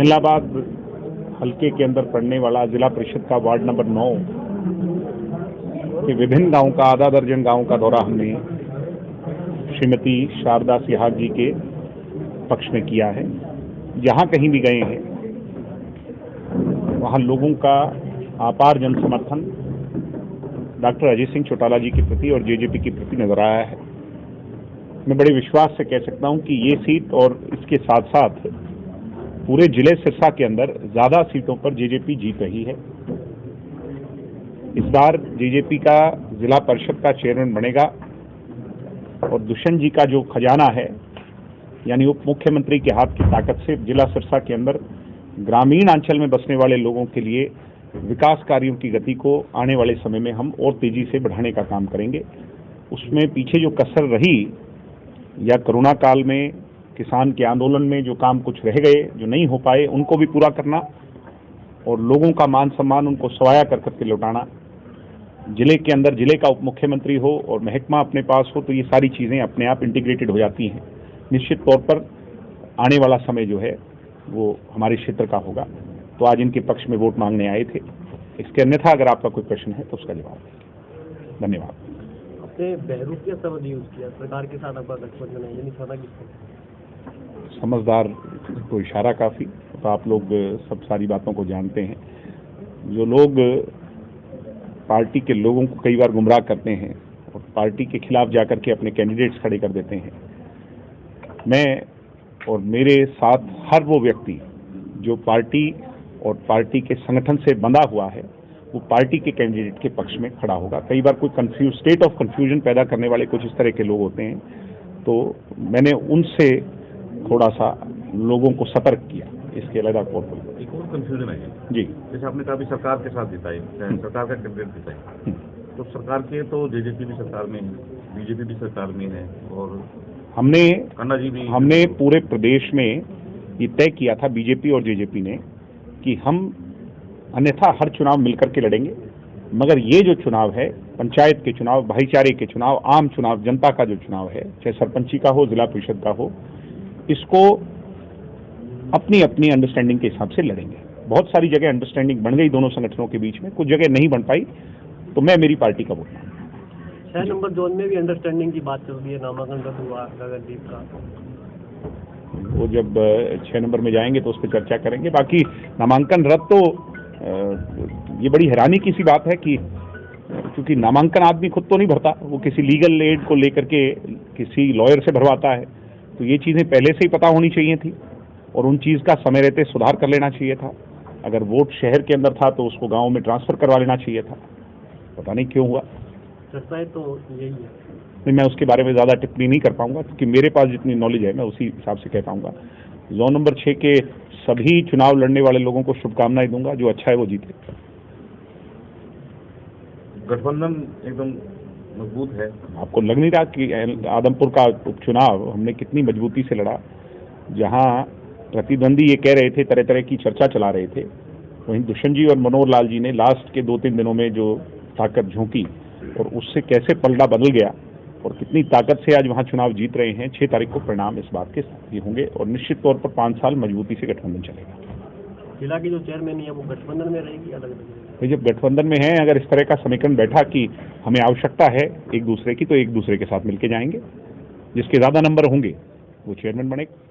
जहानाबाद हल्के के अंदर पड़ने वाला जिला परिषद का वार्ड नंबर 9 के विभिन्न गांवों का आधा दर्जन गांवों का दौरा हमने श्रीमती शारदा सिहाग जी के पक्ष में किया है। जहां कहीं भी गए हैं वहां लोगों का अपार जन समर्थन डॉक्टर अजय सिंह चौटाला जी के प्रति और जेजेपी के प्रति नजर आया है। मैं बड़े विश्वास से कह सकता हूं कि ये सीट और इसके साथ साथ पूरे जिले सिरसा के अंदर ज्यादा सीटों पर जेजेपी जीत रही है। इस बार जेजेपी का जिला परिषद का चेयरमैन बनेगा और दुष्यंत जी का जो खजाना है यानी उप मुख्यमंत्री के हाथ की ताकत से जिला सिरसा के अंदर ग्रामीण अंचल में बसने वाले लोगों के लिए विकास कार्यों की गति को आने वाले समय में हम और तेजी से बढ़ाने का काम करेंगे। उसमें पीछे जो कसर रही या कोरोना काल में किसान के आंदोलन में जो काम कुछ रह गए, जो नहीं हो पाए, उनको भी पूरा करना और लोगों का मान सम्मान उनको सवाया कर करके लौटाना। जिले के अंदर जिले का उप मुख्यमंत्री हो और महकमा अपने पास हो तो ये सारी चीज़ें अपने आप इंटीग्रेटेड हो जाती हैं। निश्चित तौर पर आने वाला समय जो है वो हमारे क्षेत्र का होगा। तो आज इनके पक्ष में वोट मांगने आए थे। इसके अन्यथा अगर आपका कोई प्रश्न है तो उसका जवाब दें। धन्यवाद। आपने बहरूपिया शब्द यूज किया, सरकार के साथ आपका गठबंधन है, यानी सदा किसको? समझदार को इशारा काफ़ी, तो आप लोग सब सारी बातों को जानते हैं। जो लोग पार्टी के लोगों को कई बार गुमराह करते हैं और पार्टी के खिलाफ जाकर के अपने कैंडिडेट्स खड़े कर देते हैं, मैं और मेरे साथ हर वो व्यक्ति जो पार्टी और पार्टी के संगठन से बंधा हुआ है वो पार्टी के कैंडिडेट के पक्ष में खड़ा होगा। कई बार कोई स्टेट ऑफ कंफ्यूजन पैदा करने वाले कुछ इस तरह के लोग होते हैं, तो मैंने उनसे थोड़ा सा लोगों को सतर्क किया। इसके अलग एक और कंफ्यूजन है जी, जैसे आपने कहा भी सरकार के साथ जिताई, सरकार का कैंडिडेट जिताई, तो सरकार के तो जेजेपी भी सरकार में है, बीजेपी भी सरकार में है और हमने पूरे प्रदेश में ये तय किया था बीजेपी और जेजेपी ने कि हम अन्यथा हर चुनाव मिलकर के लड़ेंगे, मगर ये जो चुनाव है पंचायत के चुनाव, भाईचारे के चुनाव, आम चुनाव, जनता का जो चुनाव है, चाहे सरपंची का हो, जिला परिषद का हो, इसको अपनी अपनी अंडरस्टैंडिंग के हिसाब से लड़ेंगे। बहुत सारी जगह अंडरस्टैंडिंग बन गई दोनों संगठनों के बीच में, कुछ जगह नहीं बन पाई, तो मैं मेरी पार्टी का वोट मांगूंगा। 6 नंबर जोन में भी अंडरस्टैंडिंग की बात चल रही है, नामांकन रद्द हुआ गगनदीप का। वो जब 6 नंबर में जाएंगे तो उस पर चर्चा करेंगे। बाकी नामांकन रद्द तो ये बड़ी हैरानी की सी बात है कि क्योंकि नामांकन आदमी खुद तो नहीं भरता, वो किसी लीगल एड को लेकर के किसी लॉयर से भरवाता है, तो ये चीज़ें पहले से ही पता होनी चाहिए थी और उन चीज़ का समय रहते सुधार कर लेना चाहिए था। अगर वोट शहर के अंदर था तो उसको गांव में ट्रांसफ़र करवा लेना चाहिए था। पता नहीं क्यों हुआ। चर्चाएं तो यही है। नहीं, मैं उसके बारे में ज़्यादा टिप्पणी नहीं कर पाऊंगा क्योंकि मेरे पास जितनी नॉलेज है मैं उसी हिसाब से कह पाऊंगा। जोन नंबर 6 के सभी चुनाव लड़ने वाले लोगों को शुभकामनाएं दूंगा। जो अच्छा है वो जीते। गठबंधन एकदम मजबूत है। आपको लग नहीं रहा कि आदमपुर का उपचुनाव हमने कितनी मजबूती से लड़ा? जहां प्रतिद्वंदी ये कह रहे थे, तरह तरह की चर्चा चला रहे थे, वहीं दुष्यंत जी और मनोहर लाल जी ने लास्ट के 2-3 दिनों में जो ताकत झोंकी और उससे कैसे पलड़ा बदल गया और कितनी ताकत से आज वहां चुनाव जीत रहे हैं। 6 तारीख को परिणाम इस बात के ये होंगे और निश्चित तौर पर 5 साल मजबूती से गठबंधन चलेगा। जिला की जो चेयरमैन है वो गठबंधन में रहेगी, अलग रहेगी? जब गठबंधन में है, अगर इस तरह का समीकरण बैठा कि हमें आवश्यकता है एक दूसरे की, तो एक दूसरे के साथ मिलके जाएंगे। जिसके ज्यादा नंबर होंगे वो चेयरमैन बनेगा।